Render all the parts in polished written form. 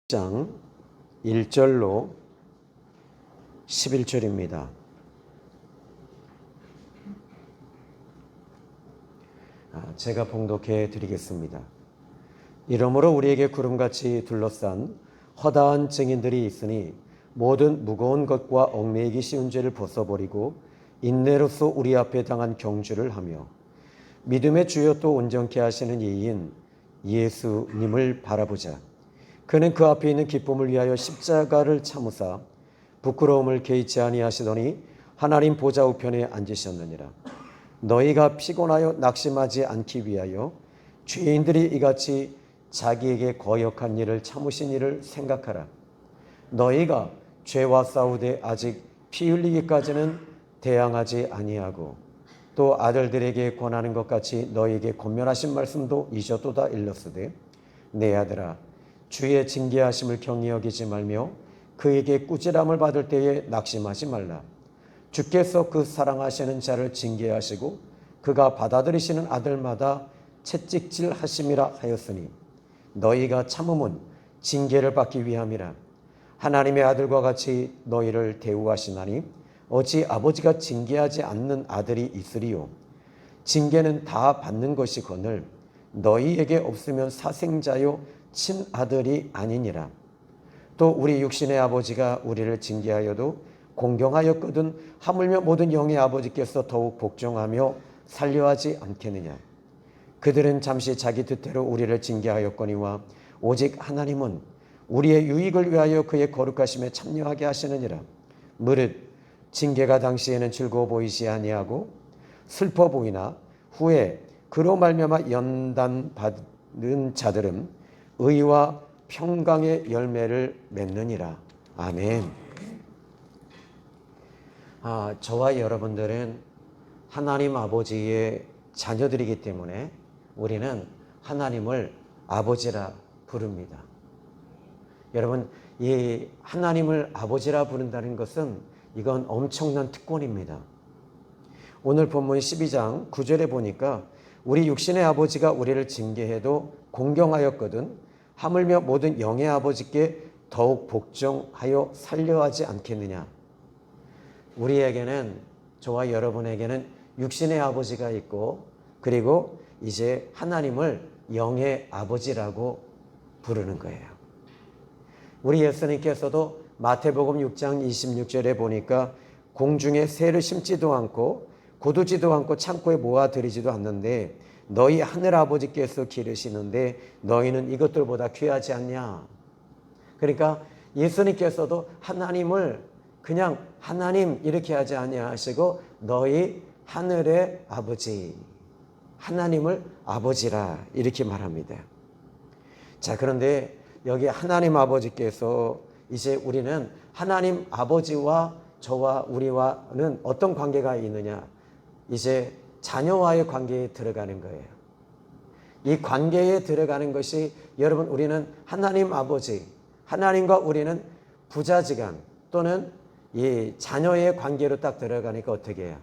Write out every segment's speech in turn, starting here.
장 1절로 11절입니다. 제가 봉독해 드리겠습니다. 이러므로 우리에게 구름같이 둘러싼 허다한 증인들이 있으니 모든 무거운 것과 얽매이기 쉬운 죄를 벗어버리고 인내로서 우리 앞에 당한 경주를 하며 믿음의 주요 또 온전케 하시는 이인 예수님을 바라보자. 그는 그 앞에 있는 기쁨을 위하여 십자가를 참으사 부끄러움을 개의치 아니하시더니 하나님 보좌 우편에 앉으셨느니라. 너희가 피곤하여 낙심하지 않기 위하여 죄인들이 이같이 자기에게 거역한 일을 참으신 일을 생각하라. 너희가 죄와 싸우되 아직 피 흘리기까지는 대항하지 아니하고 또 아들들에게 권하는 것 같이 너희에게 권면하신 말씀도 잊었도다 일렀으되 내 아들아 주의 징계하심을 경히 여기지 말며 그에게 꾸지람을 받을 때에 낙심하지 말라. 주께서 그 사랑하시는 자를 징계하시고 그가 받아들이시는 아들마다 채찍질 하심이라 하였으니 너희가 참음은 징계를 받기 위함이라. 하나님의 아들과 같이 너희를 대우하시나니 어찌 아버지가 징계하지 않는 아들이 있으리요. 징계는 다 받는 것이거늘 너희에게 없으면 사생자요 친아들이 아니니라. 또 우리 육신의 아버지가 우리를 징계하여도 공경하였거든 하물며 모든 영의 아버지께서 더욱 복종하며 살려하지 않겠느냐. 그들은 잠시 자기 뜻대로 우리를 징계하였거니와 오직 하나님은 우리의 유익을 위하여 그의 거룩하심에 참여하게 하시느니라. 무릇 징계가 당시에는 즐거워 보이지 아니하고 슬퍼 보이나 후에 그로 말미암아 연단받는 자들은 의와 평강의 열매를 맺느니라. 아멘. 저와 여러분들은 하나님 아버지의 자녀들이기 때문에 우리는 하나님을 아버지라 부릅니다. 여러분, 이 하나님을 아버지라 부른다는 것은 이건 엄청난 특권입니다. 오늘 본문 12장 9절에 보니까 우리 육신의 아버지가 우리를 징계해도 공경하였거든 하물며 모든 영의 아버지께 더욱 복종하여 살려하지 않겠느냐. 우리에게는, 저와 여러분에게는 육신의 아버지가 있고 그리고 이제 하나님을 영의 아버지라고 부르는 거예요. 우리 예수님께서도 마태복음 6장 26절에 보니까 공중에 새를 심지도 않고 거두지도 않고 창고에 모아들이지도 않는데 너희 하늘 아버지께서 기르시는데 너희는 이것들보다 귀하지 않냐. 그러니까 예수님께서도 하나님을 그냥 하나님 이렇게 하지 아니하시고 너희 하늘의 아버지, 하나님을 아버지라 이렇게 말합니다. 자, 그런데 여기 하나님 아버지께서 이제 우리는 하나님 아버지와 저와 우리와는 어떤 관계가 있느냐. 이제 자녀와의 관계에 들어가는 거예요. 이 관계에 들어가는 것이 여러분, 우리는 하나님 아버지, 하나님과 우리는 부자지간 또는 이 자녀의 관계로 딱 들어가니까 어떻게 해요?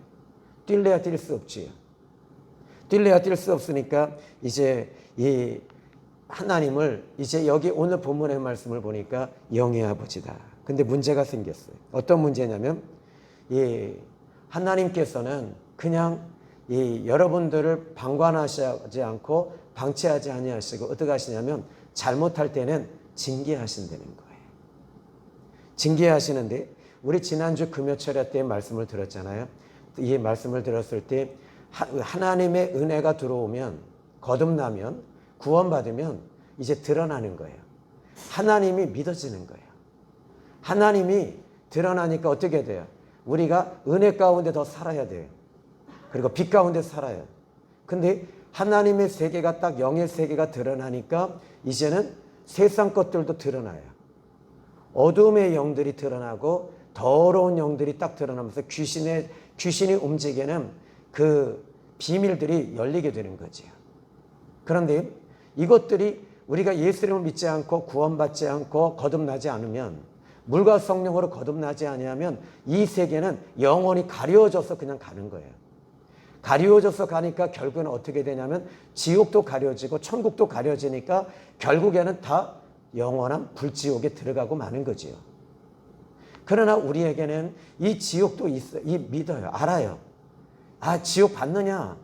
뛸래야 뛸 수 없지요. 뛸래야 뛸 수 없으니까 이제 이 하나님을 이제 여기 오늘 본문의 말씀을 보니까 영의 아버지다. 근데 문제가 생겼어요. 어떤 문제냐면 이 하나님께서는 그냥 이 여러분들을 방관하시지 않고 방치하지 아니하시고 어떻게 하시냐면 잘못할 때는 징계하신다는 거예요. 징계하시는데 우리 지난주 금요철야 때 말씀을 들었잖아요. 이 말씀을 들었을 때 하나님의 은혜가 들어오면, 거듭나면, 구원받으면 이제 드러나는 거예요. 하나님이 믿어지는 거예요. 하나님이 드러나니까 어떻게 돼요? 우리가 은혜 가운데 더 살아야 돼요. 그리고 빛 가운데 살아요. 근데 하나님의 세계가 딱 영의 세계가 드러나니까 이제는 세상 것들도 드러나요. 어둠의 영들이 드러나고 더러운 영들이 딱 드러나면서 귀신이 움직이는 그 비밀들이 열리게 되는 거죠. 그런데 이것들이 우리가 예수님을 믿지 않고 구원받지 않고 거듭나지 않으면, 물과 성령으로 거듭나지 아니하면 이 세계는 영원히 가려져서 그냥 가는 거예요. 가려져서 가니까 결국은 어떻게 되냐면 지옥도 가려지고 천국도 가려지니까 결국에는 다 영원한 불지옥에 들어가고 마는 거지요. 그러나 우리에게는 이 지옥도 믿어요. 알아요. 아, 지옥 받느냐?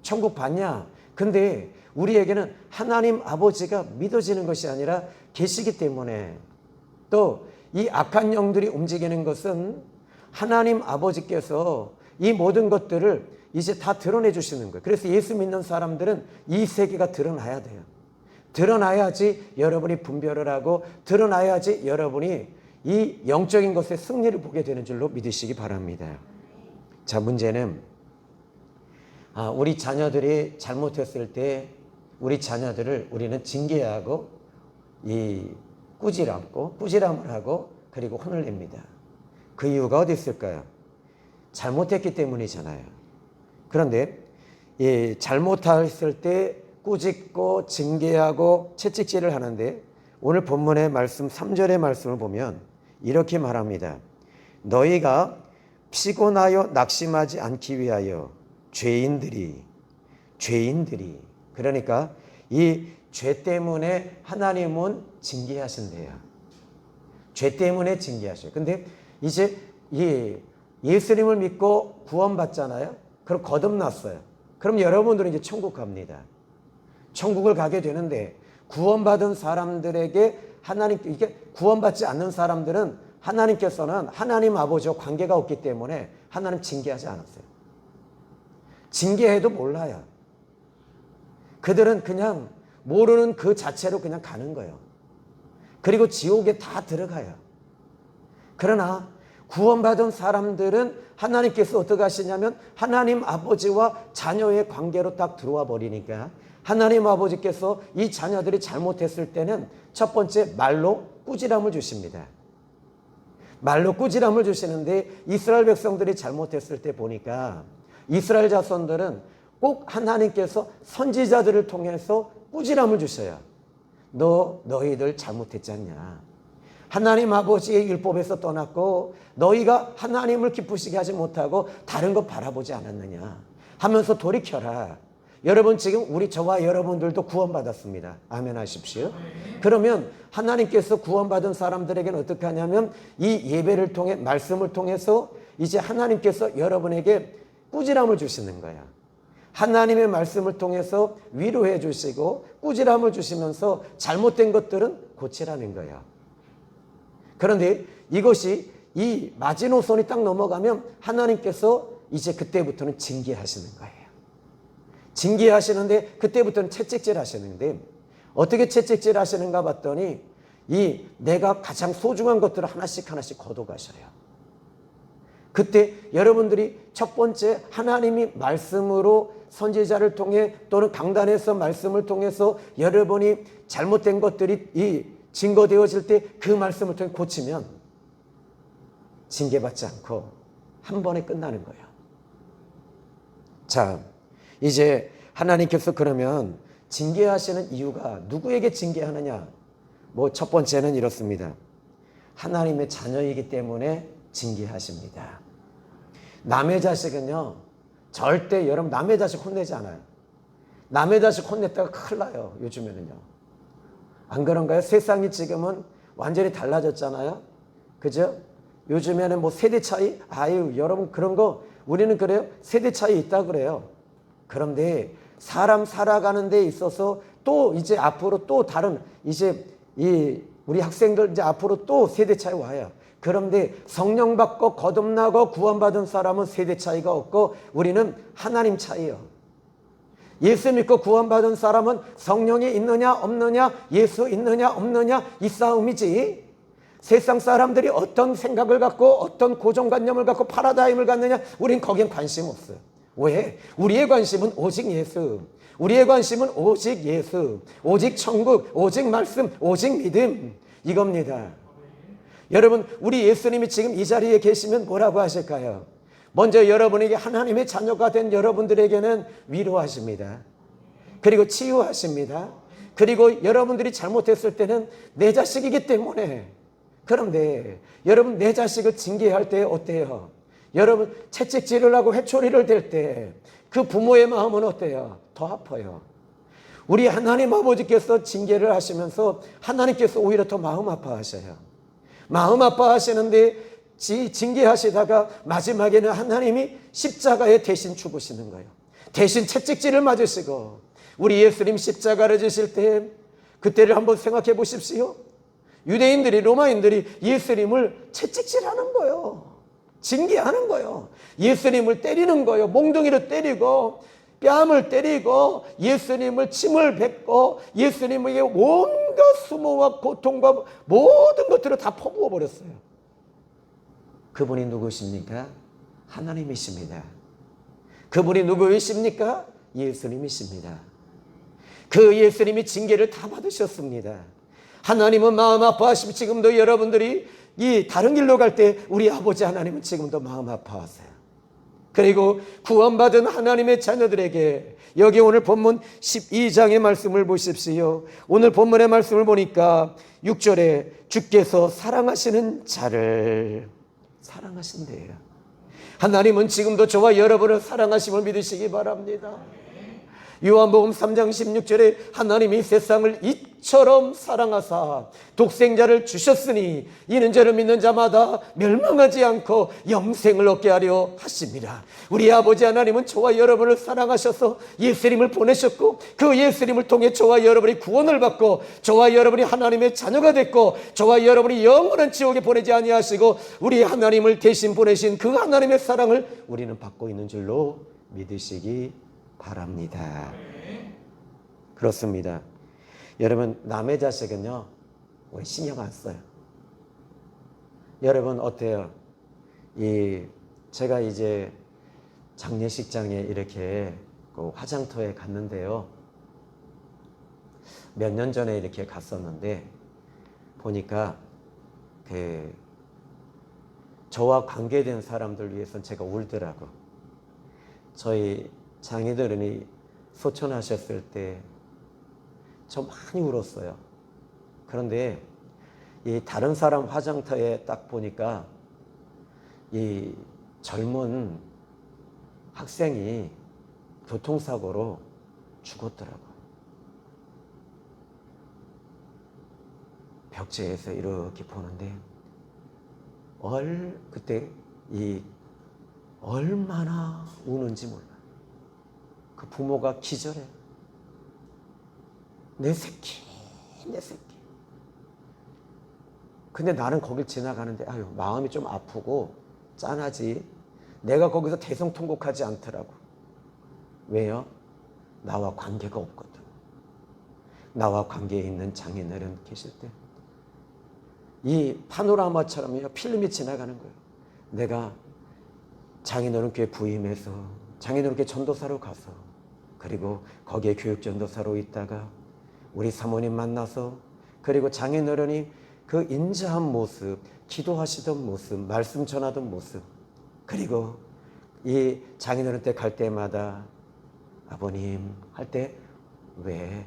천국 받냐? 근데 우리에게는 하나님 아버지가 믿어지는 것이 아니라 계시기 때문에, 또 이 악한 영들이 움직이는 것은 하나님 아버지께서 이 모든 것들을 이제 다 드러내 주시는 거예요. 그래서 예수 믿는 사람들은 이 세계가 드러나야 돼요. 드러나야지 여러분이 분별을 하고, 드러나야지 여러분이 이 영적인 것에 승리를 보게 되는 줄로 믿으시기 바랍니다. 자, 문제는 우리 자녀들이 잘못했을 때 우리 자녀들을 우리는 징계하고 꾸지람을 하고 그리고 혼을 냅니다. 그 이유가 어디 있을까요? 잘못했기 때문이잖아요. 그런데 잘못했을 때 꾸짖고 징계하고 채찍질을 하는데, 오늘 본문의 말씀 3절의 말씀을 보면 이렇게 말합니다. 너희가 피곤하여 낙심하지 않기 위하여 죄인들이, 그러니까 이 죄 때문에 하나님은 징계하신대요. 죄 때문에 징계하셔요. 근데 이제 예수님을 믿고 구원받잖아요. 그럼 거듭났어요. 그럼 여러분들은 이제 천국 갑니다. 천국을 가게 되는데, 구원받은 사람들에게 이게 구원받지 않는 사람들은 하나님께서는 하나님 아버지와 관계가 없기 때문에 하나님 징계하지 않았어요. 징계해도 몰라요. 그들은 그냥 모르는 그 자체로 그냥 가는 거예요. 그리고 지옥에 다 들어가요. 그러나 구원받은 사람들은 하나님께서 어떻게 하시냐면 하나님 아버지와 자녀의 관계로 딱 들어와 버리니까, 하나님 아버지께서 이 자녀들이 잘못했을 때는 첫 번째 말로 꾸지람을 주십니다. 말로 꾸지람을 주시는데, 이스라엘 백성들이 잘못했을 때 보니까 이스라엘 자손들은 꼭 하나님께서 선지자들을 통해서 꾸지람을 주셔요. 너희들 잘못했지 않냐? 하나님 아버지의 율법에서 떠났고 너희가 하나님을 기쁘시게 하지 못하고 다른 것 바라보지 않았느냐 하면서 돌이켜라. 여러분, 지금 저와 여러분들도 구원받았습니다. 아멘 하십시오. 그러면 하나님께서 구원받은 사람들에게는 어떻게 하냐면, 이 예배를 통해, 말씀을 통해서 이제 하나님께서 여러분에게 꾸지람을 주시는 거야. 하나님의 말씀을 통해서 위로해 주시고 꾸지람을 주시면서 잘못된 것들은 고치라는 거야. 그런데 이것이 이 마지노선이 딱 넘어가면 하나님께서 이제 그때부터는 징계하시는 거예요. 징계하시는데, 그때부터는 채찍질 하시는데, 어떻게 채찍질 하시는가 봤더니 내가 가장 소중한 것들을 하나씩 걷어가셔요. 그때 여러분들이 첫 번째 하나님이 말씀으로 선지자를 통해 또는 강단에서 말씀을 통해서 여러분이 잘못된 것들이 증거되어질 때 그 말씀을 통해 고치면 징계받지 않고 한 번에 끝나는 거예요. 자, 이제 하나님께서 그러면 징계하시는 이유가 누구에게 징계하느냐? 첫 번째는 이렇습니다. 하나님의 자녀이기 때문에 징계하십니다. 남의 자식은요, 절대 여러분 남의 자식 혼내지 않아요. 남의 자식 혼냈다가 큰일 나요. 요즘에는요. 안 그런가요? 세상이 지금은 완전히 달라졌잖아요. 그죠? 요즘에는 세대 차이? 여러분 그런 거 우리는 그래요? 세대 차이 있다 그래요. 그런데 사람 살아가는 데 있어서 또 이제 앞으로 또 다른 이제 우리 학생들 이제 앞으로 또 세대 차이 와요. 그런데 성령 받고 거듭나고 구원받은 사람은 세대 차이가 없고 우리는 하나님 차이요. 예수 믿고 구원받은 사람은 성령이 있느냐 없느냐, 예수 있느냐 없느냐 이 싸움이지, 세상 사람들이 어떤 생각을 갖고 어떤 고정관념을 갖고 파라다임을 갖느냐, 우린 거기엔 관심 없어요. 왜? 우리의 관심은 오직 예수, 우리의 관심은 오직 예수, 오직 천국, 오직 말씀, 오직 믿음, 이겁니다. 여러분, 우리 예수님이 지금 이 자리에 계시면 뭐라고 하실까요? 먼저 여러분에게, 하나님의 자녀가 된 여러분들에게는 위로하십니다. 그리고 치유하십니다. 그리고 여러분들이 잘못했을 때는 내 자식이기 때문에. 그런데 여러분, 내 자식을 징계할 때 어때요? 여러분, 채찍질을 하고 회초리를 댈 때 그 부모의 마음은 어때요? 더 아파요. 우리 하나님 아버지께서 징계를 하시면서 하나님께서 오히려 더 마음 아파하셔요. 마음 아파하시는데 징계하시다가 마지막에는 하나님이 십자가에 대신 죽으시는 거예요. 대신 채찍질을 맞으시고, 우리 예수님 십자가를 지실 때 그때를 한번 생각해 보십시오. 유대인들이, 로마인들이 예수님을 채찍질하는 거예요. 징계하는 거예요. 예수님을 때리는 거예요. 몽둥이로 때리고 뺨을 때리고 예수님을 침을 뱉고 예수님에게 온갖 수모와 고통과 모든 것들을 다 퍼부어 버렸어요. 그분이 누구십니까? 하나님이십니다. 그분이 누구이십니까? 예수님이십니다. 그 예수님이 징계를 다 받으셨습니다. 하나님은 마음 아파하시고, 지금도 여러분들이 이 다른 길로 갈 때 우리 아버지 하나님은 지금도 마음 아파하세요. 그리고 구원받은 하나님의 자녀들에게, 여기 오늘 본문 12장의 말씀을 보십시오. 오늘 본문의 말씀을 보니까 6절에 주께서 사랑하시는 자를 사랑하신대요. 하나님은 지금도 저와 여러분을 사랑하심을 믿으시기 바랍니다. 요한복음 3장 16절에 하나님이 세상을 이처럼 사랑하사 독생자를 주셨으니 이는 저를 믿는 자마다 멸망하지 않고 영생을 얻게 하려 하십니다. 우리 아버지 하나님은 저와 여러분을 사랑하셔서 예수님을 보내셨고, 그 예수님을 통해 저와 여러분이 구원을 받고 저와 여러분이 하나님의 자녀가 됐고 저와 여러분이 영원한 지옥에 보내지 아니하시고 우리 하나님을 대신 보내신 그 하나님의 사랑을 우리는 받고 있는 줄로 믿으시기 바랍니다. 그렇습니다. 여러분, 남의 자식은요 우리 신경 안 써요. 여러분 어때요? 제가 이제 장례식장에 이렇게 그 화장터에 갔는데요, 몇 년 전에 이렇게 갔었는데 보니까 저와 관계된 사람들 위해서는 제가 울더라고. 저희 장인어른이 소천하셨을 때 저 많이 울었어요. 그런데 이 다른 사람 화장터에 딱 보니까 이 젊은 학생이 교통사고로 죽었더라고요. 벽지에서 이렇게 보는데 그때 얼마나 우는지 몰라요. 그 부모가 기절해. 내 새끼. 근데 나는 거길 지나가는데 마음이 좀 아프고 짠하지. 내가 거기서 대성통곡하지 않더라고. 왜요? 나와 관계가 없거든. 나와 관계에 있는 장인어른 계실 때 이 파노라마처럼 필름이 지나가는 거예요. 내가 장인어른교회 부임해서 장인어른교회 전도사로 가서, 그리고 거기에 교육전도사로 있다가 우리 사모님 만나서, 그리고 장인어른이 그 인자한 모습, 기도하시던 모습, 말씀 전하던 모습, 그리고 이 장인어른 때 갈 때마다 아버님 할 때 왜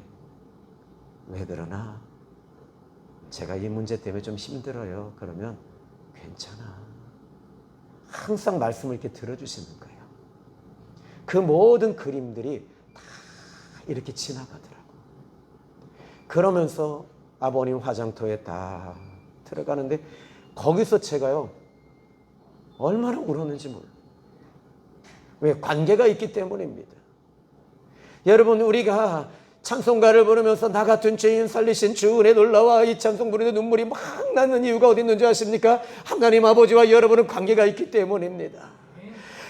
그러나? 제가 이 문제 때문에 좀 힘들어요. 그러면 괜찮아. 항상 말씀을 이렇게 들어주시는 거예요. 그 모든 그림들이 다 이렇게 지나가더라고. 그러면서 아버님 화장터에 딱 들어가는데 거기서 제가요 얼마나 울었는지 몰라요. 왜? 관계가 있기 때문입니다. 여러분, 우리가 찬송가를 부르면서 나 같은 죄인 살리신 주 은혜 놀라와 이 찬송 부르는데 눈물이 막 나는 이유가 어디 있는 줄 아십니까? 하나님 아버지와 여러분은 관계가 있기 때문입니다.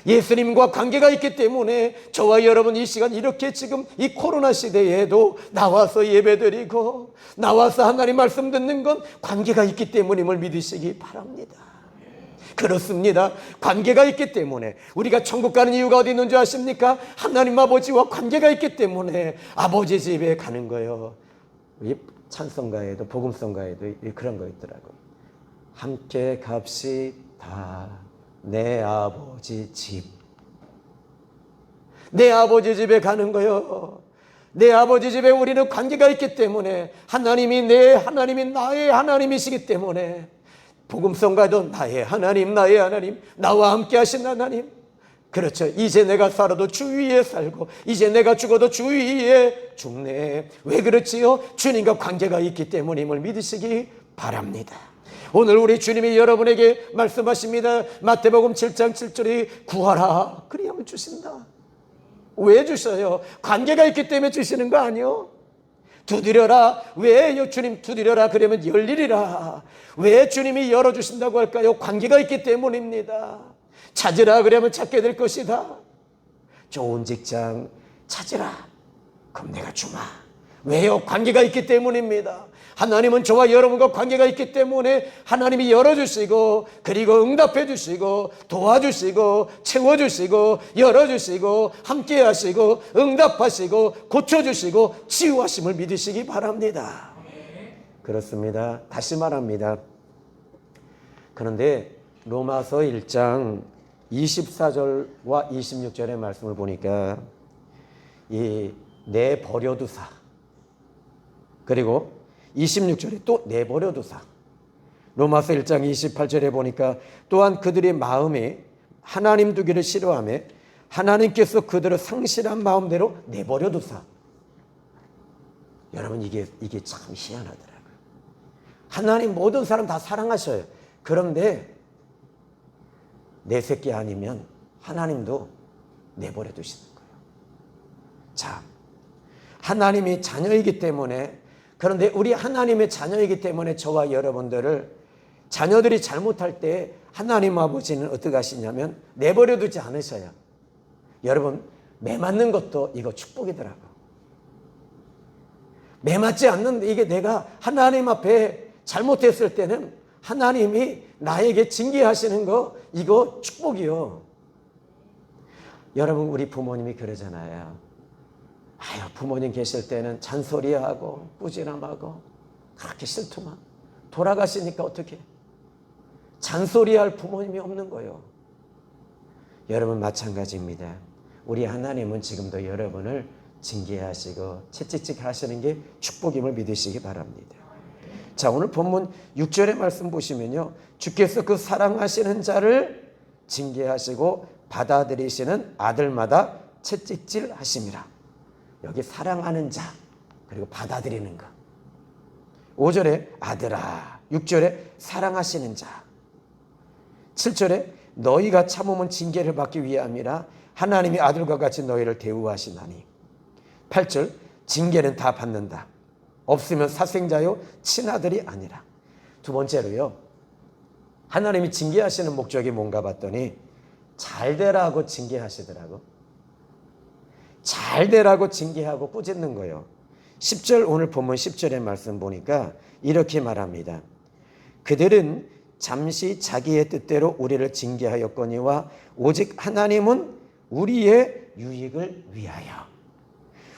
예수님과 관계가 있기 때문에 저와 여러분 이 시간 이렇게 지금 이 코로나 시대에도 나와서 예배드리고 나와서 하나님 말씀 듣는 건 관계가 있기 때문임을 믿으시기 바랍니다. 그렇습니다. 관계가 있기 때문에 우리가 천국 가는 이유가 어디 있는 줄 아십니까? 하나님 아버지와 관계가 있기 때문에 아버지 집에 가는 거예요. 이 찬송가에도 복음성가에도 그런 거 있더라고요. 함께 갑시다 내 아버지 집. 내 아버지 집에 가는 거예요. 내 아버지 집에 우리는 관계가 있기 때문에 하나님이 나의 하나님이시기 때문에 복음성가도 나의 하나님 나와 함께 하신 하나님, 그렇죠. 이제 내가 살아도 주 위에 살고 이제 내가 죽어도 주 위에 죽네. 왜 그렇지요? 주님과 관계가 있기 때문임을 믿으시기 바랍니다. 오늘 우리 주님이 여러분에게 말씀하십니다. 마태복음 7장 7절에 구하라 그리하면 주신다. 왜 주셔요? 관계가 있기 때문에 주시는 거 아니요? 두드려라. 왜요? 주님 두드려라 그러면 열리리라. 왜 주님이 열어주신다고 할까요? 관계가 있기 때문입니다. 찾으라 그러면 찾게 될 것이다. 좋은 직장 찾으라. 그럼 내가 주마. 왜요? 관계가 있기 때문입니다. 하나님은 저와 여러분과 관계가 있기 때문에 하나님이 열어주시고 그리고 응답해 주시고 도와주시고 채워주시고 열어주시고 함께하시고 응답하시고 고쳐주시고 치유하심을 믿으시기 바랍니다. 그렇습니다. 다시 말합니다. 그런데 로마서 1장 24절과 26절의 말씀을 보니까 이 내버려두사 그리고 26절에 또 내버려두사 로마서 1장 28절에 보니까 또한 그들의 마음에 하나님 두기를 싫어하며 하나님께서 그들을 상실한 마음대로 내버려두사. 여러분 이게 참 희한하더라고요. 하나님 모든 사람 다 사랑하셔요. 그런데 내 새끼 아니면 하나님도 내버려 두시는 거예요. 자, 하나님이 자녀이기 때문에 그런데 우리 하나님의 자녀이기 때문에 저와 여러분들을 자녀들이 잘못할 때 하나님 아버지는 어떻게 하시냐면 내버려 두지 않으셔요. 여러분 매 맞는 것도 이거 축복이더라고. 매 맞지 않는데 이게 내가 하나님 앞에 잘못했을 때는 하나님이 나에게 징계하시는 거 이거 축복이요. 여러분 우리 부모님이 그러잖아요. 아유 부모님 계실 때는 잔소리하고 꾸지람하고 그렇게 싫더만 돌아가시니까 어떻게 잔소리할 부모님이 없는 거예요. 여러분 마찬가지입니다. 우리 하나님은 지금도 여러분을 징계하시고 채찍질 하시는 게 축복임을 믿으시기 바랍니다. 자 오늘 본문 6절의 말씀 보시면요. 주께서 그 사랑하시는 자를 징계하시고 받아들이시는 아들마다 채찍질 하심이라. 여기 사랑하는 자 그리고 받아들이는 것. 5절에 아들아, 6절에 사랑하시는 자, 7절에 너희가 참으면 징계를 받기 위함이라 하나님이 아들과 같이 너희를 대우하시나니 8절 징계는 다 받는다. 없으면 사생자요 친아들이 아니라. 두 번째로요. 하나님이 징계하시는 목적이 뭔가 봤더니 잘 되라고 징계하시더라고. 잘 되라고 징계하고 꾸짖는 거예요. 10절 오늘 본문 10절의 말씀 보니까 이렇게 말합니다. 그들은 잠시 자기의 뜻대로 우리를 징계하였거니와 오직 하나님은 우리의 유익을 위하여.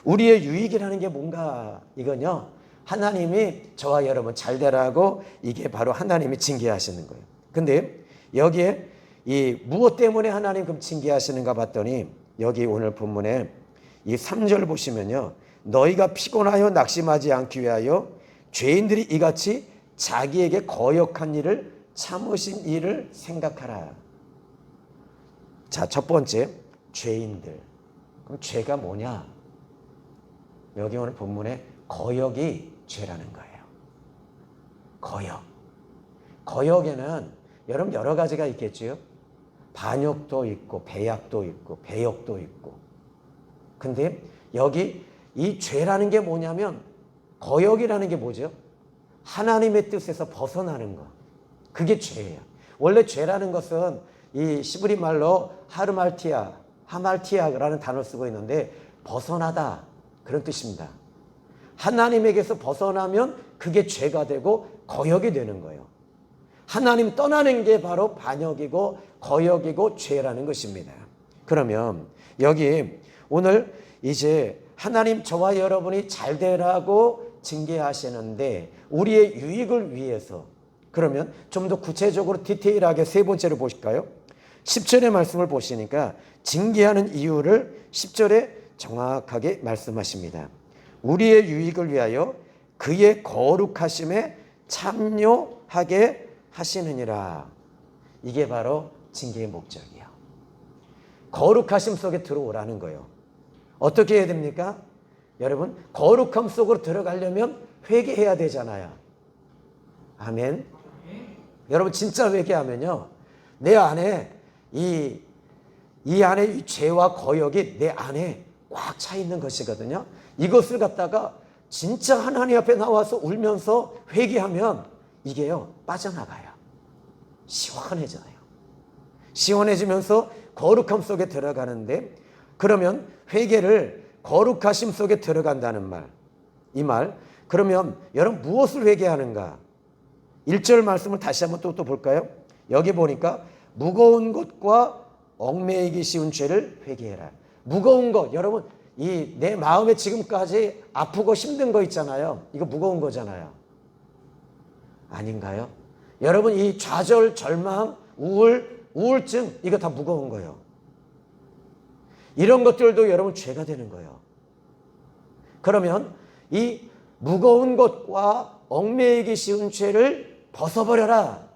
우리의 유익이라는 게 뭔가 이건요. 하나님이 저와 여러분 잘 되라고 이게 바로 하나님이 징계하시는 거예요. 근데 여기에 이 무엇 때문에 하나님 그럼 징계하시는가 봤더니 여기 오늘 본문에 이 3절 보시면요. 너희가 피곤하여 낙심하지 않기 위하여 죄인들이 이같이 자기에게 거역한 일을 참으신 일을 생각하라. 자, 첫 번째 죄인들. 그럼 죄가 뭐냐? 여기 오늘 본문에 거역이 죄라는 거예요. 거역. 거역에는 여러분 여러 가지가 있겠지요. 반역도 있고 배약도 있고 배역도 있고. 근데 여기 이 죄라는 게 뭐냐면 거역이라는 게 뭐죠? 하나님의 뜻에서 벗어나는 것. 그게 죄예요. 원래 죄라는 것은 이 시브리 말로 하말티아라는 단어를 쓰고 있는데 벗어나다 그런 뜻입니다. 하나님에게서 벗어나면 그게 죄가 되고 거역이 되는 거예요. 하나님 떠나는 게 바로 반역이고 거역이고 죄라는 것입니다. 그러면 여기 오늘 이제 하나님 저와 여러분이 잘 되라고 징계하시는데 우리의 유익을 위해서 그러면 좀 더 구체적으로 디테일하게 세 번째로 보실까요? 10절의 말씀을 보시니까 징계하는 이유를 10절에 정확하게 말씀하십니다. 우리의 유익을 위하여 그의 거룩하심에 참여하게 하시느니라. 이게 바로 징계의 목적이에요. 거룩하심 속에 들어오라는 거예요. 어떻게 해야 됩니까? 여러분, 거룩함 속으로 들어가려면 회개해야 되잖아요. 아멘. 여러분, 진짜 회개하면요, 내 안에 이 안에 이 죄와 거역이 내 안에 꽉 차 있는 것이거든요. 이것을 갖다가 진짜 하나님 앞에 나와서 울면서 회개하면 이게요, 빠져나가요. 시원해져요. 시원해지면서 거룩함 속에 들어가는데, 그러면 회개를 거룩하심 속에 들어간다는 말, 이 말, 그러면 여러분 무엇을 회개하는가? 1절 말씀을 다시 한번 또 볼까요? 여기 보니까 무거운 것과 얽매이기 쉬운 죄를 회개해라. 무거운 것, 여러분, 이 내 마음에 지금까지 아프고 힘든 거 있잖아요. 이거 무거운 거잖아요. 아닌가요? 여러분, 이 좌절, 절망, 우울증, 이거 다 무거운 거예요. 이런 것들도 여러분 죄가 되는 거예요. 그러면 이 무거운 것과 얽매이기 쉬운 죄를 벗어버려라.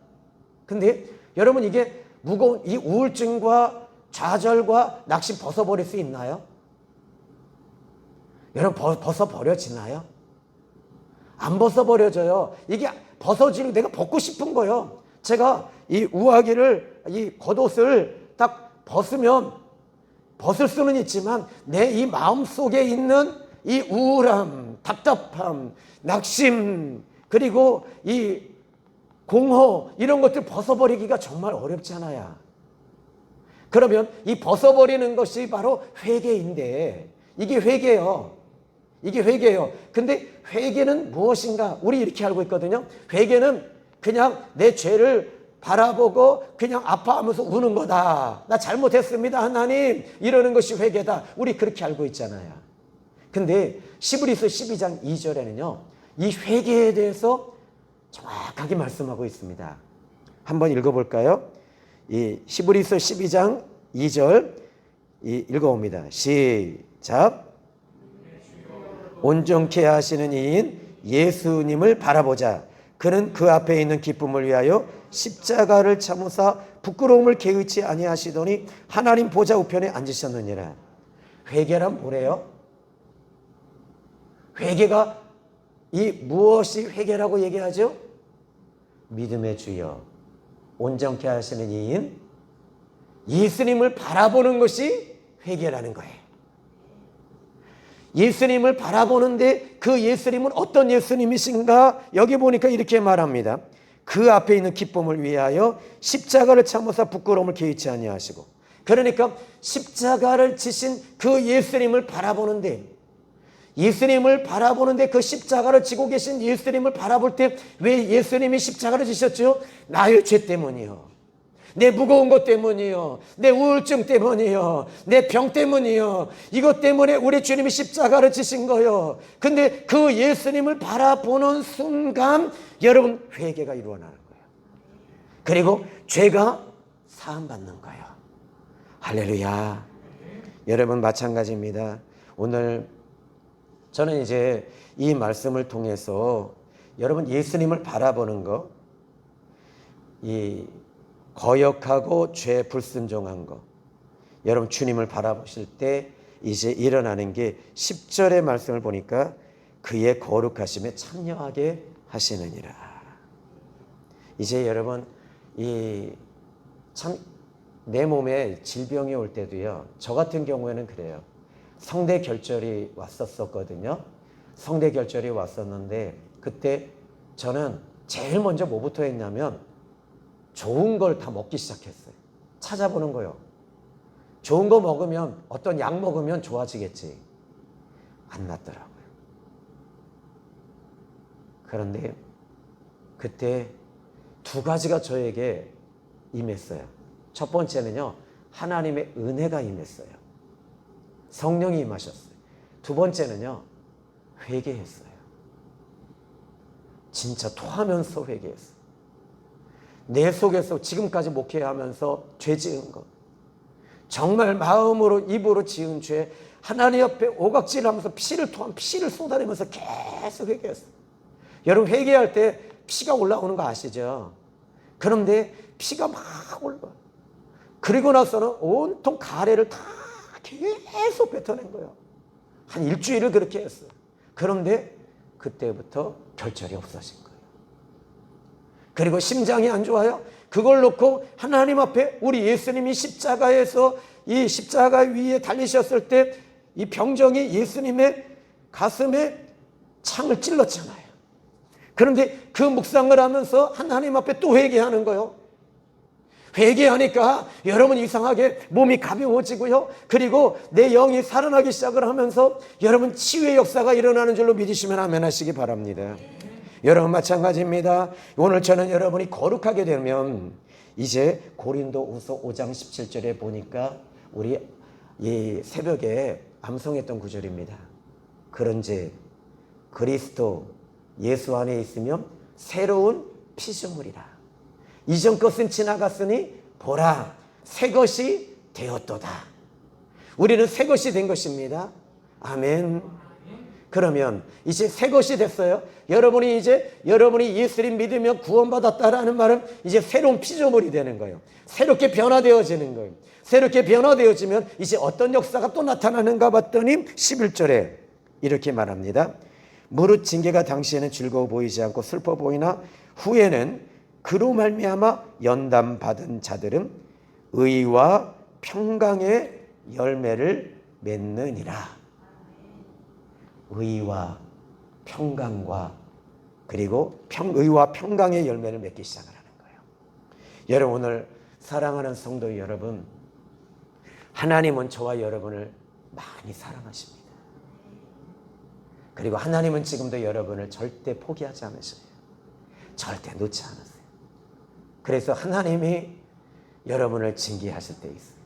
근데 여러분, 이게 무거운 이 우울증과 좌절과 낙심 벗어버릴 수 있나요? 여러분, 벗어버려지나요? 안 벗어버려져요. 이게 벗어지고 내가 벗고 싶은 거예요. 제가 이 우아기를, 이 겉옷을 딱 벗으면 벗을 수는 있지만 내 이 마음 속에 있는 이 우울함, 답답함, 낙심, 그리고 이 공허, 이런 것들 벗어버리기가 정말 어렵잖아요. 그러면 이 벗어버리는 것이 바로 회개인데, 이게 회개예요. 이게 회개예요. 근데 회개는 무엇인가? 우리 이렇게 알고 있거든요. 회개는 그냥 내 죄를 바라보고 그냥 아파하면서 우는 거다. 나 잘못했습니다, 하나님. 이러는 것이 회개다. 우리 그렇게 알고 있잖아요. 근데 히브리서 12장 2절에는요, 이 회개에 대해서 정확하게 말씀하고 있습니다. 한번 읽어볼까요? 이 히브리서 12장 2절 읽어봅니다. 시작. 온전케 하시는 이인 예수님을 바라보자. 그는 그 앞에 있는 기쁨을 위하여 십자가를 참으사 부끄러움을 개의치 아니하시더니 하나님 보좌 우편에 앉으셨느니라. 회개란 뭐래요? 회개가 이 무엇이 회개라고 얘기하죠? 믿음의 주여, 온전케 하시는 이인 예수님을 바라보는 것이 회개라는 거예요. 예수님을 바라보는데 그 예수님은 어떤 예수님이신가? 여기 보니까 이렇게 말합니다. 그 앞에 있는 기쁨을 위하여 십자가를 참으사 부끄러움을 개의치 아니하시고. 그러니까 십자가를 지신 그 예수님을 바라보는데, 예수님을 바라보는데 그 십자가를 지고 계신 예수님을 바라볼 때 왜 예수님이 십자가를 지셨죠? 나의 죄 때문이요, 내 무거운 것 때문이요, 내 우울증 때문이요, 내 병 때문이요, 이것 때문에 우리 주님이 십자가를 지신 거요. 근데 그 예수님을 바라보는 순간 여러분 회개가 일어나는 거예요. 그리고 죄가 사함받는 거예요. 할렐루야. 여러분 마찬가지입니다. 오늘 저는 이제 이 말씀을 통해서 여러분 예수님을 바라보는 거, 이 거역하고 죄 불순종한 거, 여러분 주님을 바라보실 때 이제 일어나는 게 10절의 말씀을 보니까 그의 거룩하심에 참여하게 하시느니라. 이제 여러분 이 참 내 몸에 질병이 올 때도요, 저 같은 경우에는 그래요. 성대 결절이 왔었거든요. 성대 결절이 왔었는데 그때 저는 제일 먼저 뭐부터 했냐면 좋은 걸 다 먹기 시작했어요. 찾아보는 거요. 좋은 거 먹으면, 어떤 약 먹으면 좋아지겠지. 안 낫더라고요. 그런데 그때 두 가지가 저에게 임했어요. 첫 번째는요, 하나님의 은혜가 임했어요. 성령이 임하셨어요. 두 번째는요, 회개했어요. 진짜 토하면서 회개했어요. 내 속에서 지금까지 목회하면서 죄 지은 것, 정말 마음으로 입으로 지은 죄, 하나님 앞에 오각질하면서 피를 쏟아내면서 계속 회개했어요. 여러분 회개할 때 피가 올라오는 거 아시죠? 그런데 피가 막 올라와요. 그리고 나서는 온통 가래를 다 계속 뱉어낸 거예요. 한 일주일을 그렇게 했어요. 그런데 그때부터 결절이 없어진 거예요. 그리고 심장이 안 좋아요. 그걸 놓고 하나님 앞에 우리 예수님이 십자가에서 이 십자가 위에 달리셨을 때 이 병정이 예수님의 가슴에 창을 찔렀잖아요. 그런데 그 묵상을 하면서 하나님 앞에 또 회개하는 거예요. 회개하니까 여러분 이상하게 몸이 가벼워지고요. 그리고 내 영이 살아나기 시작을 하면서 여러분 치유의 역사가 일어나는 줄로 믿으시면 아멘 하시기 바랍니다. 여러분 마찬가지입니다. 오늘 저는 여러분이 거룩하게 되면 이제 고린도후서 5장 17절에 보니까 우리 이 새벽에 암송했던 구절입니다. 그런즉 그리스도 예수 안에 있으면 새로운 피조물이라. 이전 것은 지나갔으니 보라 새 것이 되었도다. 우리는 새 것이 된 것입니다. 아멘. 그러면 이제 새 것이 됐어요. 여러분이 예수님 믿으면 구원받았다라는 말은 이제 새로운 피조물이 되는 거예요. 새롭게 변화되어지는 거예요. 새롭게 변화되어지면 이제 어떤 역사가 또 나타나는가 봤더니 11절에 이렇게 말합니다. 무릇 징계가 당시에는 즐거워 보이지 않고 슬퍼 보이나 후에는 그로 말미암아 연단 받은 자들은 의와 평강의 열매를 맺느니라. 의와 평강과 그리고 의와 평강의 열매를 맺기 시작을 하는 거예요. 여러분 오늘 사랑하는 성도 여러분, 하나님은 저와 여러분을 많이 사랑하십니다. 그리고 하나님은 지금도 여러분을 절대 포기하지 않으셔요. 절대 놓지 않으세요. 그래서 하나님이 여러분을 징계하실 때 있어요.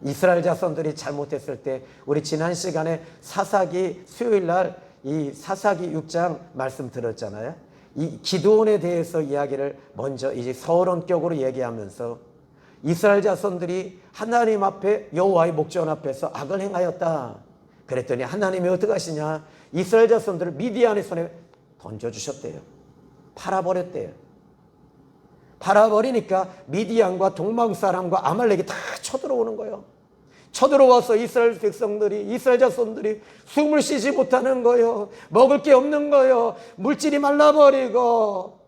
이스라엘 자손들이 잘못했을 때 우리 지난 시간에 사사기 수요일날 이 사사기 6장 말씀 들었잖아요. 이 기드온에 대해서 이야기를 먼저 이제 서론격으로 얘기하면서 이스라엘 자손들이 하나님 앞에 여호와의 목전 앞에서 악을 행하였다. 그랬더니 하나님이 어떻게 하시냐? 이스라엘 자손들을 미디안의 손에 던져주셨대요. 팔아버렸대요. 팔아버리니까 미디안과 동방 사람과 아말렉이 다 쳐들어오는 거예요. 쳐들어와서 이스라엘 백성들이, 이스라엘 자손들이 숨을 쉬지 못하는 거예요. 먹을 게 없는 거예요. 물질이 말라버리고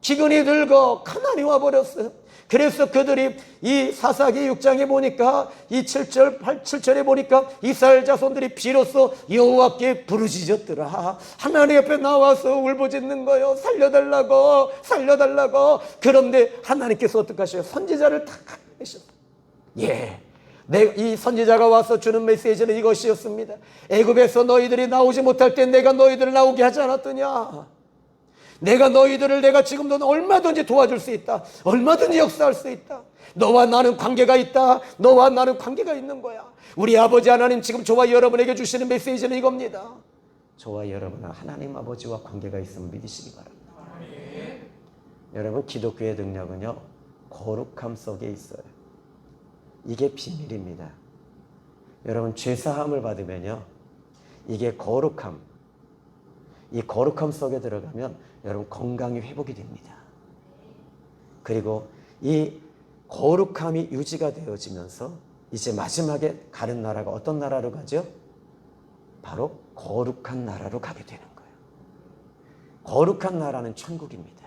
기근이 들고 가난이 와버렸어요. 그래서 그들이 이 사사기 6장에 보니까 이 7절, 7절에 보니까 이스라엘 자손들이 비로소 여호와께 부르짖었더라. 하나님 옆에 나와서 울부짖는 거예요. 살려달라고, 살려달라고. 그런데 하나님께서 어떻게 하셔요? 선지자를 탁 내셨어요. 예. 이 선지자가 와서 주는 메시지는 이것이었습니다. 애굽에서 너희들이 나오지 못할 때 내가 너희들을 나오게 하지 않았더냐? 내가 너희들을 내가 지금도 얼마든지 도와줄 수 있다. 얼마든지 역사할 수 있다. 너와 나는 관계가 있다. 너와 나는 관계가 있는 거야. 우리 아버지 하나님 지금 저와 여러분에게 주시는 메시지는 이겁니다. 저와 여러분은 하나님 아버지와 관계가 있음을 믿으시기 바랍니다. 여러분 기독교의 능력은요 거룩함 속에 있어요. 이게 비밀입니다. 여러분 죄사함을 받으면요 이게 거룩함, 이 거룩함 속에 들어가면 여러분 건강이 회복이 됩니다. 그리고 이 거룩함이 유지가 되어지면서 이제 마지막에 가는 나라가 어떤 나라로 가죠? 바로 거룩한 나라로 가게 되는 거예요. 거룩한 나라는 천국입니다.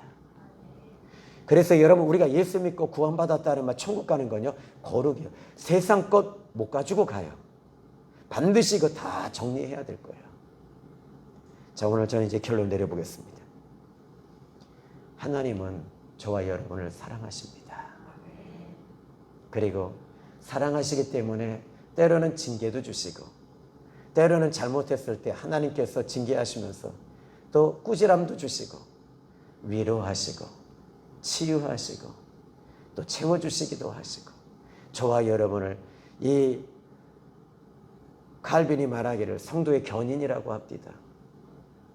그래서 여러분 우리가 예수 믿고 구원받았다는 말 천국 가는 건요 거룩이에요. 세상 것 못 가지고 가요. 반드시 이거 다 정리해야 될 거예요. 자, 오늘 저는 이제 결론 내려보겠습니다. 하나님은 저와 여러분을 사랑하십니다. 그리고 사랑하시기 때문에 때로는 징계도 주시고 때로는 잘못했을 때 하나님께서 징계하시면서 또 꾸지람도 주시고 위로하시고 치유하시고 또 채워주시기도 하시고 저와 여러분을 이 칼빈이 말하기를 성도의 견인이라고 합니다.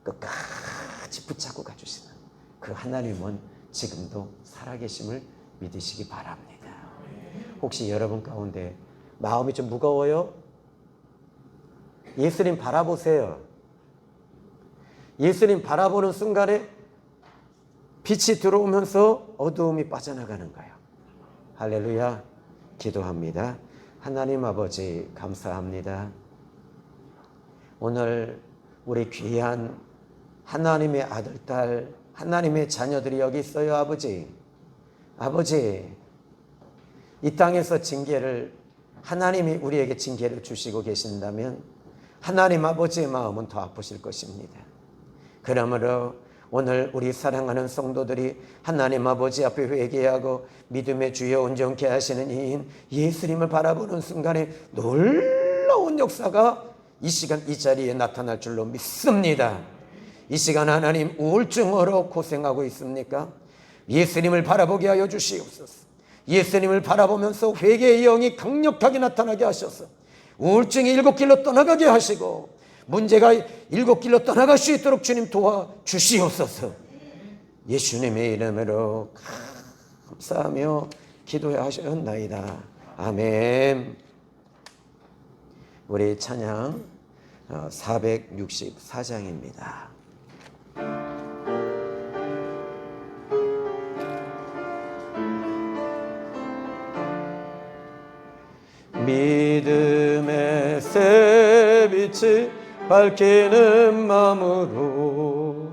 끝까지 붙잡고 가주시는 그 하나님은 지금도 살아계심을 믿으시기 바랍니다. 혹시 여러분 가운데 마음이 좀 무거워요? 예수님 바라보세요. 예수님 바라보는 순간에 빛이 들어오면서 어두움이 빠져나가는 거예요. 할렐루야. 기도합니다. 하나님 아버지 감사합니다. 오늘 우리 귀한 하나님의 아들, 딸, 하나님의 자녀들이 여기 있어요. 아버지, 이 땅에서 징계를, 하나님이 우리에게 징계를 주시고 계신다면 하나님 아버지의 마음은 더 아프실 것입니다. 그러므로 오늘 우리 사랑하는 성도들이 하나님 아버지 앞에 회개하고 믿음의 주여 온전케 하시는 이인 예수님을 바라보는 순간에 놀라운 역사가 이 시간 이 자리에 나타날 줄로 믿습니다. 이 시간 하나님 우울증으로 고생하고 있습니까? 예수님을 바라보게 하여 주시옵소서. 예수님을 바라보면서 회개의 영이 강력하게 나타나게 하셔서 우울증이 7길로 떠나가게 하시고 문제가 7길로 떠나갈 수 있도록 주님 도와주시옵소서. 예수님의 이름으로 감사하며 기도하셨나이다. 아멘. 우리 찬양 464장입니다. 믿음의 새빛이 밝히는 마음으로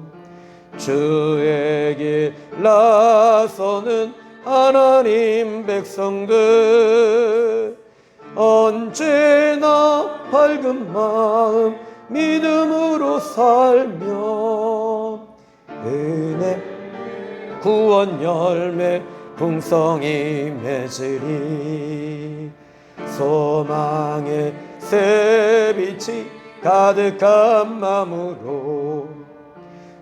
주의 길 나서는 하나님 백성들 언제나 밝은 마음 믿음으로 살며 은혜 구원 열매 풍성히 맺으리 소망의 새빛이 가득한 마음으로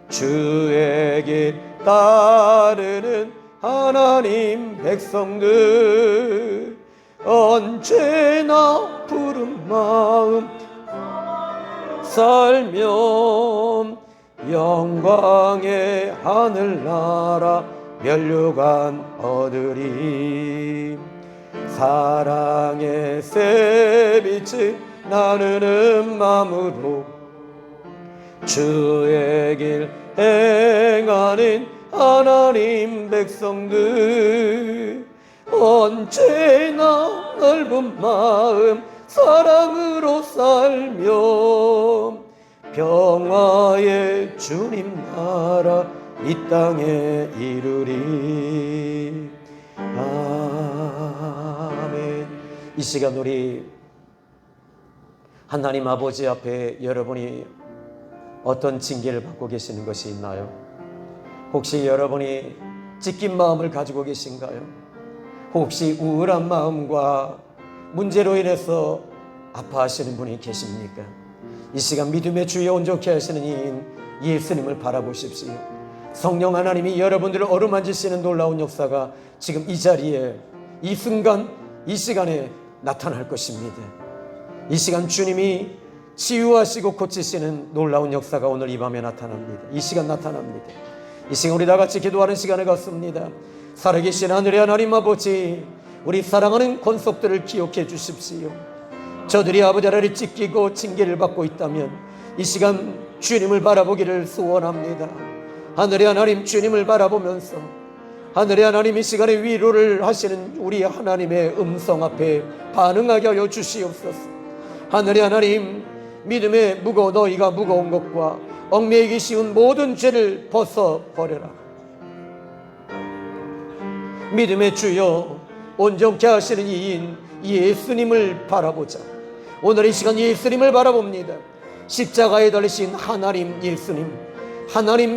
주의 길 따르는 하나님 백성들 언제나 푸른 마음 살며 영광의 하늘나라 면류관 얻으리 사랑의 새빛이 나누는 마음으로 주의 길 행하는 하나님 백성들 언제나 넓은 마음 사랑으로 살며 평화의 주님 나라 이 땅에 이루리. 아멘. 이 시간 우리 하나님 아버지 앞에 여러분이 어떤 징계를 받고 계시는 것이 있나요? 혹시 여러분이 찢긴 마음을 가지고 계신가요? 혹시 우울한 마음과 문제로 인해서 아파하시는 분이 계십니까? 이 시간 믿음의 주여 온전케 하시는 이인 예수님을 바라보십시오. 성령 하나님이 여러분들을 어루만지시는 놀라운 역사가 지금 이 자리에 이 순간 이 시간에 나타날 것입니다. 이 시간 주님이 치유하시고 고치시는 놀라운 역사가 오늘 이 밤에 나타납니다. 이 시간 나타납니다. 이 시간 우리 다 같이 기도하는 시간을 갖습니다. 살아계신 하늘의 하나님 아버지, 우리 사랑하는 권속들을 기억해 주십시오. 저들이 아버지 아래를 찢기고 징계를 받고 있다면 이 시간 주님을 바라보기를 소원합니다. 하늘의 하나님 주님을 바라보면서 하늘의 하나님 이 시간에 위로를 하시는 우리 하나님의 음성 앞에 반응하게 하여 주시옵소서. 하늘의 하나님 믿음의 너희가 무거운 것과 얽매이기 쉬운 모든 죄를 벗어버려라. 믿음의 주여 온전케 하시는 이인 예수님을 바라보자. 오늘 이 시간 예수님을 바라봅니다. 십자가에 달리신 하나님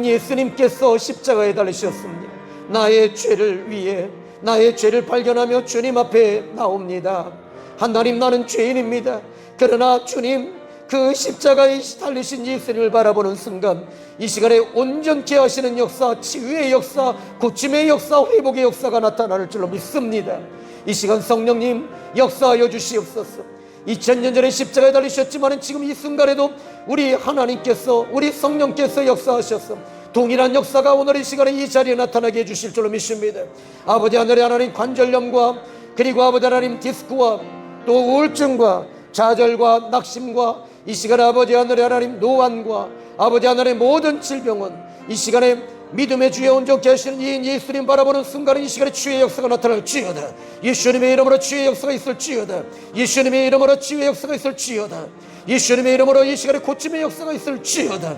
예수님께서 십자가에 달리셨습니다. 나의 죄를 위해 나의 죄를 발견하며 주님 앞에 나옵니다. 하나님 나는 죄인입니다. 그러나 주님 그 십자가에 달리신 예수님을 바라보는 순간 이 시간에 온전케 하시는 역사, 치유의 역사, 고침의 역사, 회복의 역사가 나타날 줄로 믿습니다. 이 시간 성령님 역사하여 주시옵소서. 2000년 전에 십자가에 달리셨지만 지금 이 순간에도 우리 하나님께서 우리 성령께서 역사하셔서 동일한 역사가 오늘 이 시간에 이 자리에 나타나게 해주실 줄로 믿습니다. 아버지 하늘의 하나님 관절염과 그리고 아버지 하나님 디스크와 또 우울증과 좌절과 낙심과 이 시간에 아버지 하늘의 하나님 노안과 아버지 하늘의 모든 질병은 이 시간에 믿음의 주에 온전케 하시는 이 예수님 바라보는 순간에 이 시간에 주의 역사가 나타날지어다. 예수님의 이름으로 주의 역사가 있을지어다. 예수님의 이름으로 주의 역사가 있을지어다. 예수님의 이름으로 이 시간에 고침의 역사가 있을지어다.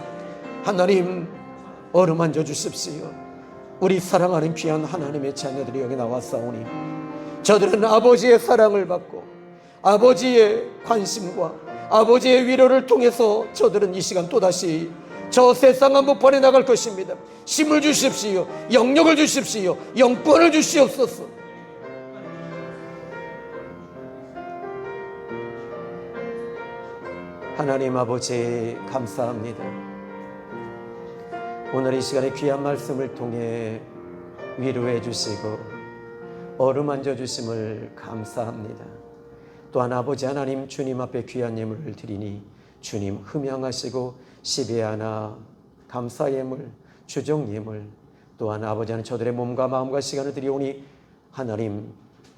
하나님, 어루만져 주십시오. 우리 사랑하는 귀한 하나님의 자녀들이 여기 나왔사오니 저들은 아버지의 사랑을 받고 아버지의 관심과 아버지의 위로를 통해서 저들은 이 시간 또다시 저 세상 한복판에 나갈 것입니다. 힘을 주십시오. 영역을 주십시오. 영권을 주시옵소서. 하나님 아버지, 감사합니다. 오늘 이 시간에 귀한 말씀을 통해 위로해 주시고 어루만져 주심을 감사합니다. 또한 아버지 하나님, 주님 앞에 귀한 예물을 드리니 주님 흠양하시고 시비하나 감사 예물, 주종 예물, 또한 아버지 하나님 저들의 몸과 마음과 시간을 드리오니 하나님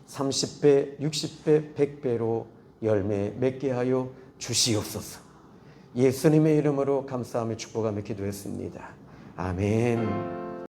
30배, 60배, 100배로 열매 맺게 하여 주시옵소서. 예수님의 이름으로 감사하며 축복하며 기도했습니다. 아멘.